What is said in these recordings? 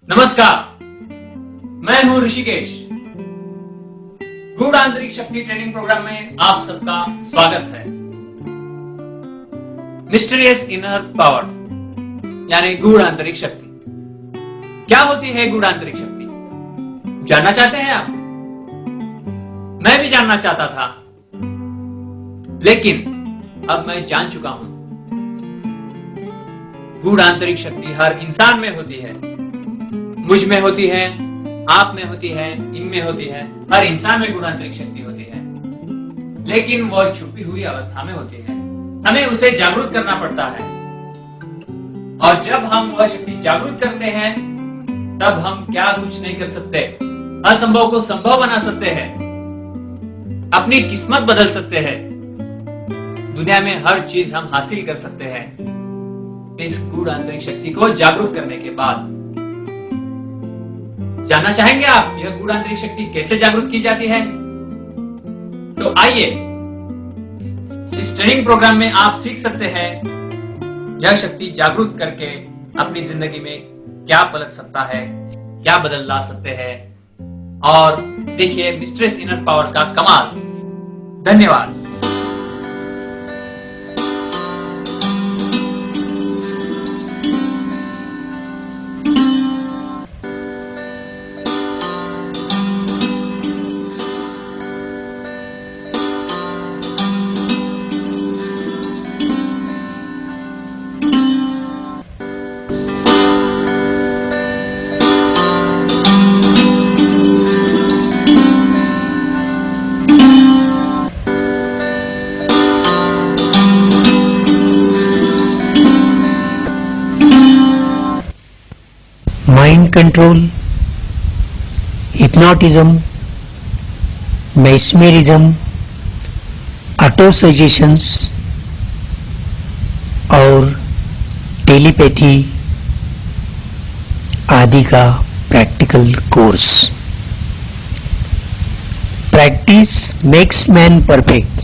नमस्कार, मैं हूं ऋषिकेश। गूढ़ आंतरिक शक्ति ट्रेनिंग प्रोग्राम में आप सबका स्वागत है। मिस्टीरियस इनर पावर यानी गूढ़ आंतरिक शक्ति। क्या होती है गूढ़ आंतरिक शक्ति? जानना चाहते हैं आप? मैं भी जानना चाहता था, लेकिन अब मैं जान चुका हूं। गूढ़ आंतरिक शक्ति हर इंसान में होती है, मुझ में होती है, आप में होती है, इनमें होती है। हर इंसान में गूढ़ आंतरिक शक्ति होती है, लेकिन वह छुपी हुई अवस्था में होती है। हमें उसे जागरूक करना पड़ता है, और जब हम वह शक्ति जागरूक करते हैं, तब हम क्या कुछ नहीं कर सकते। असंभव को संभव बना सकते हैं, अपनी किस्मत बदल सकते हैं, दुनिया में हर चीज हम हासिल कर सकते हैं इस गूढ़ आंतरिक शक्ति को जागरूक करने के बाद। जानना चाहेंगे आप यह गूढ़ आंतरिक शक्ति कैसे जागरूक की जाती है? तो आइए, इस ट्रेनिंग प्रोग्राम में आप सीख सकते हैं यह शक्ति जागरूक करके अपनी जिंदगी में क्या पलट सकता है, क्या बदल ला सकते हैं, और देखिए मिस्टीरियस इनर पावर का कमाल। धन्यवाद। Mind control, hypnotism, mesmerism, auto suggestions और टेलीपैथी आदि का practical course. Practice makes man perfect.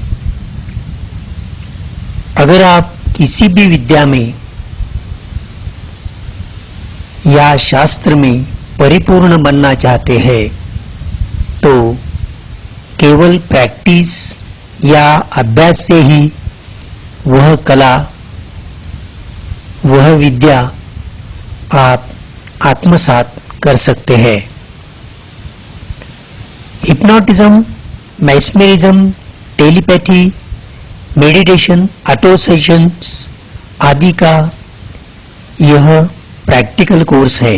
अगर आप किसी भी विद्या में या शास्त्र में परिपूर्ण बनना चाहते हैं, तो केवल प्रैक्टिस या अभ्यास से ही वह कला, वह विद्या आप आत्मसात कर सकते हैं। Hypnotism, mesmerism, telepathy, meditation, auto suggestions आदि का यह प्रैक्टिकल कोर्स है।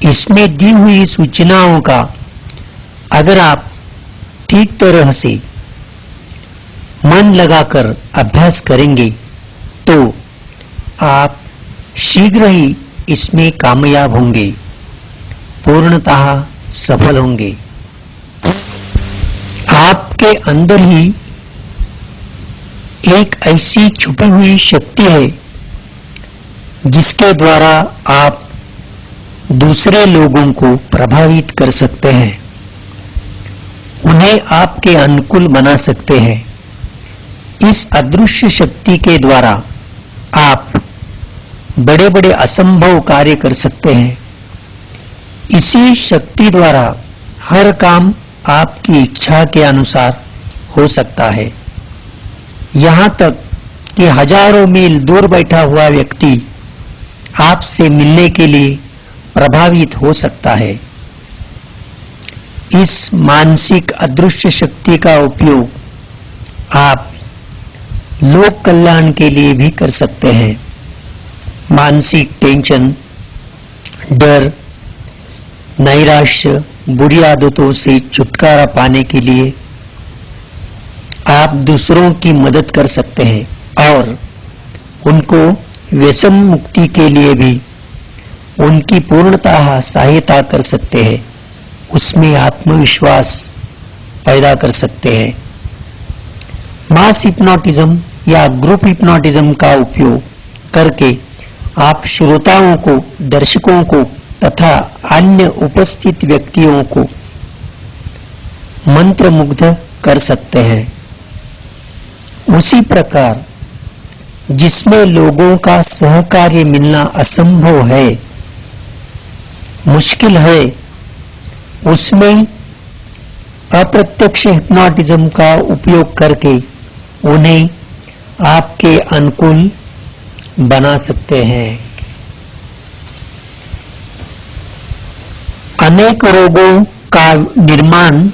इसमें दी हुई सूचनाओं का अगर आप ठीक तरह से मन लगाकर अभ्यास करेंगे, तो आप शीघ्र ही इसमें कामयाब होंगे, पूर्णतः सफल होंगे। आपके अंदर ही एक ऐसी छुपी हुई शक्ति है जिसके द्वारा आप दूसरे लोगों को प्रभावित कर सकते हैं, उन्हें आपके अनुकूल बना सकते हैं। इस अदृश्य शक्ति के द्वारा आप बड़े बड़े असंभव कार्य कर सकते हैं। इसी शक्ति द्वारा हर काम आपकी इच्छा के अनुसार हो सकता है। यहां तक कि हजारों मील दूर बैठा हुआ व्यक्ति आपसे मिलने के लिए प्रभावित हो सकता है। इस मानसिक अदृश्य शक्ति का उपयोग आप लोक कल्याण के लिए भी कर सकते हैं। मानसिक टेंशन, डर, नैराश्य, बुरी आदतों से छुटकारा पाने के लिए आप दूसरों की मदद कर सकते हैं, और उनको व्यसन मुक्ति के लिए भी उनकी पूर्णतः सहायता कर सकते हैं, उसमें आत्मविश्वास पैदा कर सकते हैं। मास हिप्नोटिज्म या ग्रुप हिप्नोटिज्म का उपयोग करके आप श्रोताओं को, दर्शकों को तथा अन्य उपस्थित व्यक्तियों को मंत्रमुग्ध कर सकते हैं। उसी प्रकार जिसमें लोगों का सहकार्य मिलना असंभव है, मुश्किल है, उसमें अप्रत्यक्ष हिप्नोटिज्म का उपयोग करके उन्हें आपके अनुकूल बना सकते हैं। अनेक रोगों का निर्माण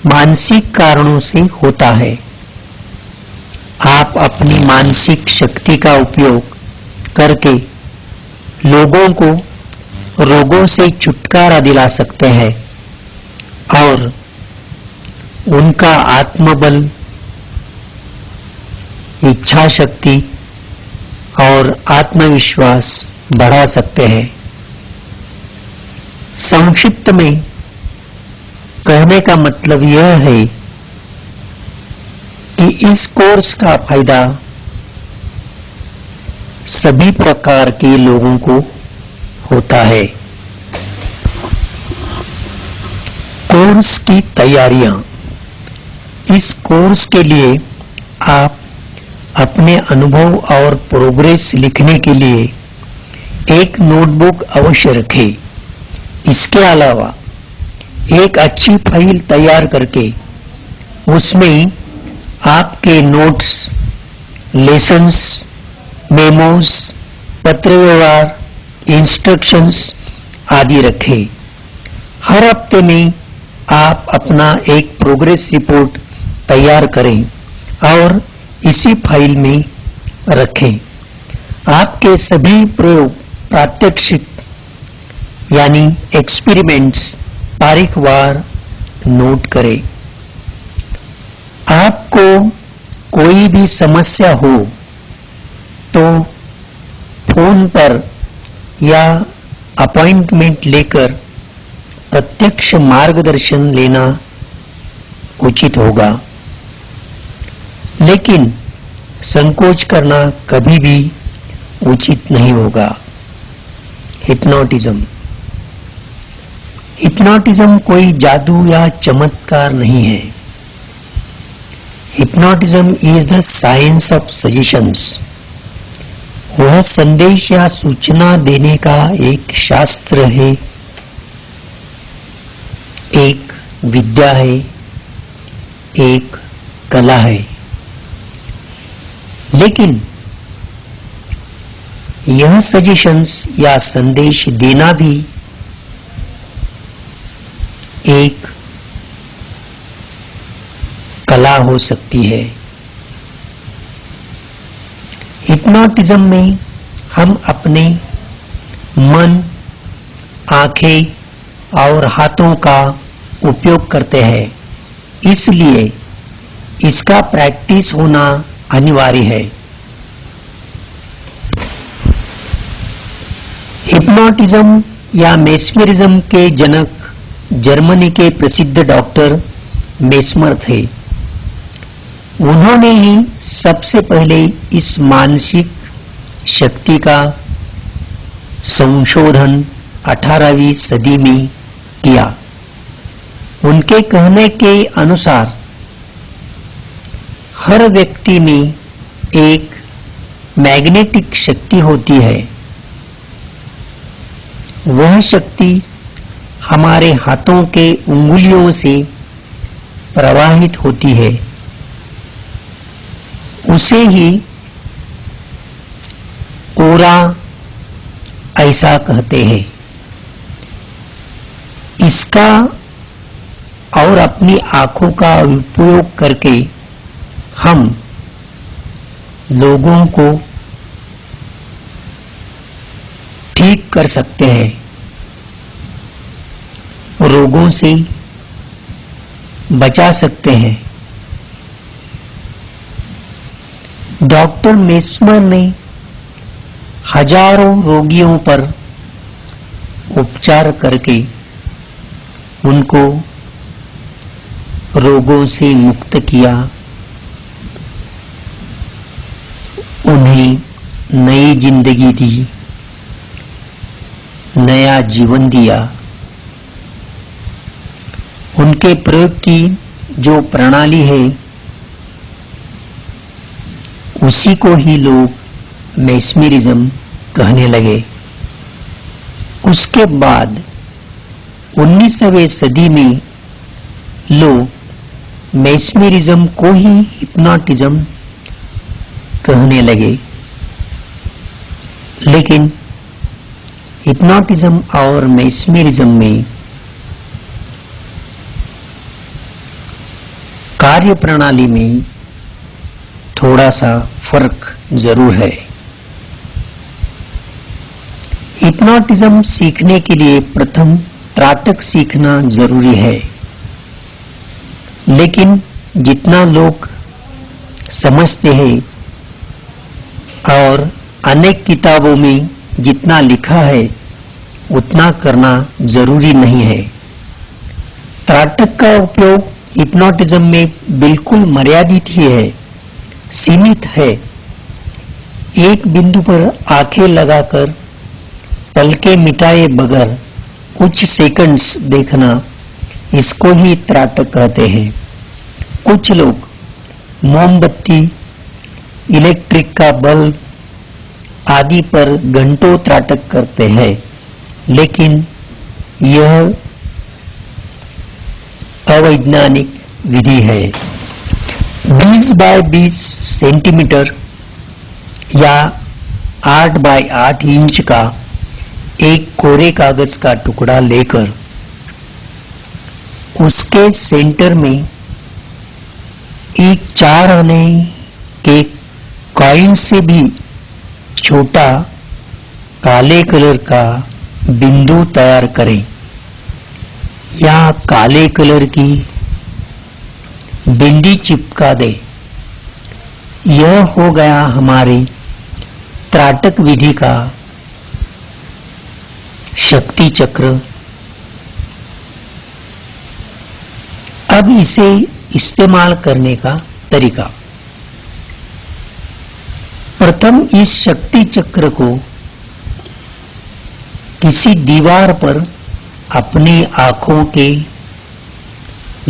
मानसिक कारणों से होता है। आप अपनी मानसिक शक्ति का उपयोग करके लोगों को रोगों से छुटकारा दिला सकते हैं और उनका आत्मबल, इच्छा शक्ति और आत्मविश्वास बढ़ा सकते हैं। संक्षिप्त में कहने का मतलब यह है कि इस कोर्स का फायदा सभी प्रकार के लोगों को होता है। कोर्स की तैयारियां। इस कोर्स के लिए आप अपने अनुभव और प्रोग्रेस लिखने के लिए एक नोटबुक अवश्य रखें। इसके अलावा एक अच्छी फाइल तैयार करके उसमें आपके नोट्स, लेसन्स, मेमोज, पत्र व्यवहार, इंस्ट्रक्शंस आदि रखें। हर हफ्ते में आप अपना एक प्रोग्रेस रिपोर्ट तैयार करें और इसी फाइल में रखें। आपके सभी प्रयोग प्रात्यक्षिक यानी एक्सपेरिमेंट्स तारीखवार नोट करें। आपको कोई भी समस्या हो तो फोन पर या अपॉइंटमेंट लेकर प्रत्यक्ष मार्गदर्शन लेना उचित होगा, लेकिन संकोच करना कभी भी उचित नहीं होगा। हिप्नोटिज्म। हिप्नोटिज्म कोई जादू या चमत्कार नहीं है। Hypnotism is the science of suggestions. वह संदेश या सूचना देने का एक शास्त्र है, एक विद्या है, एक कला है। लेकिन यह सजेशंस या संदेश देना भी एक कला हो सकती है। हिप्नोटिज्म में हम अपने मन, आंखें और हाथों का उपयोग करते हैं, इसलिए इसका प्रैक्टिस होना अनिवार्य है। हिप्नोटिज्म या मेस्मरिज्म के जनक जर्मनी के प्रसिद्ध डॉक्टर मेस्मर थे। उन्होंने ही सबसे पहले इस मानसिक शक्ति का संशोधन 18वीं सदी में किया। उनके कहने के अनुसार हर व्यक्ति में एक मैग्नेटिक शक्ति होती है। वह शक्ति हमारे हाथों के उंगलियों से प्रवाहित होती है। उसे ही ओरा ऐसा कहते हैं। इसका और अपनी आंखों का उपयोग करके हम लोगों को ठीक कर सकते हैं, रोगों से बचा सकते हैं। डॉक्टर मेस्मर ने हजारों रोगियों पर उपचार करके उनको रोगों से मुक्त किया, उन्हें नई जिंदगी दी, नया जीवन दिया। उनके प्रयोग की जो प्रणाली है उसी को ही लोग मेस्मरिज्म कहने लगे। उसके बाद 19वीं सदी में लोग मेस्मेरिज्म को ही हिप्नोटिज्म कहने लगे, लेकिन हिप्नोटिज्म और मेस्मेरिज्म में कार्य प्रणाली में थोड़ा सा फर्क जरूर है। हिप्नोटिज्म सीखने के लिए प्रथम त्राटक सीखना जरूरी है, लेकिन जितना लोग समझते हैं और अनेक किताबों में जितना लिखा है उतना करना जरूरी नहीं है। त्राटक का उपयोग हिप्नोटिज्म में बिल्कुल मर्यादित ही है, सीमित है। एक बिंदु पर आंखें लगाकर पलकें मिटाए बगैर कुछ सेकंड्स देखना, इसको ही त्राटक कहते हैं। कुछ लोग मोमबत्ती, इलेक्ट्रिक का बल्ब आदि पर घंटों त्राटक करते हैं, लेकिन यह अवैज्ञानिक विधि है। 20 बाय 20 सेंटीमीटर या 8 बाय 8 इंच का एक कोरे कागज का टुकड़ा लेकर उसके सेंटर में एक 4 आने के कॉइन से भी छोटा काले कलर का बिंदु तैयार करें या काले कलर की बिंदी चिपका दे। यह हो गया हमारी त्राटक विधि का शक्ति चक्र। अब इसे इस्तेमाल करने का तरीका। प्रथम इस शक्ति चक्र को किसी दीवार पर अपनी आंखों के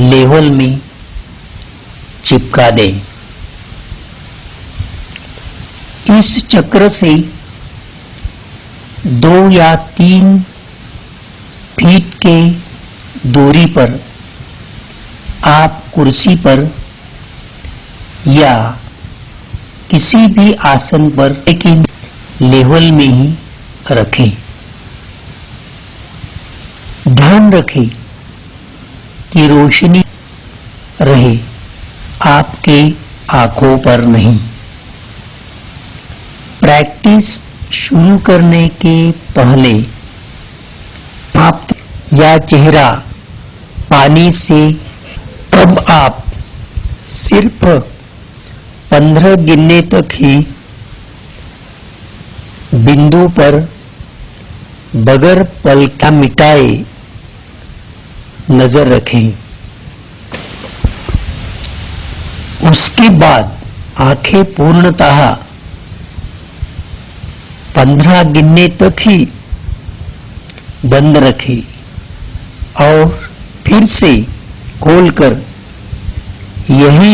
लेवल में चिपका दे। इस चक्र से 2 या 3 फीट के दूरी पर आप कुर्सी पर या किसी भी आसन पर लेकिन लेवल में ही रखें। ध्यान रखें कि रोशनी रहे, आपके आंखों पर नहीं। प्रैक्टिस शुरू करने के पहले आप या चेहरा पानी से, तब आप सिर्फ 15 गिनने तक ही बिंदु पर बगैर पलका मिटाए नजर रखें। उसके बाद आंखें पूर्णतः 15 गिनने तक ही बंद रखें और फिर से खोलकर यही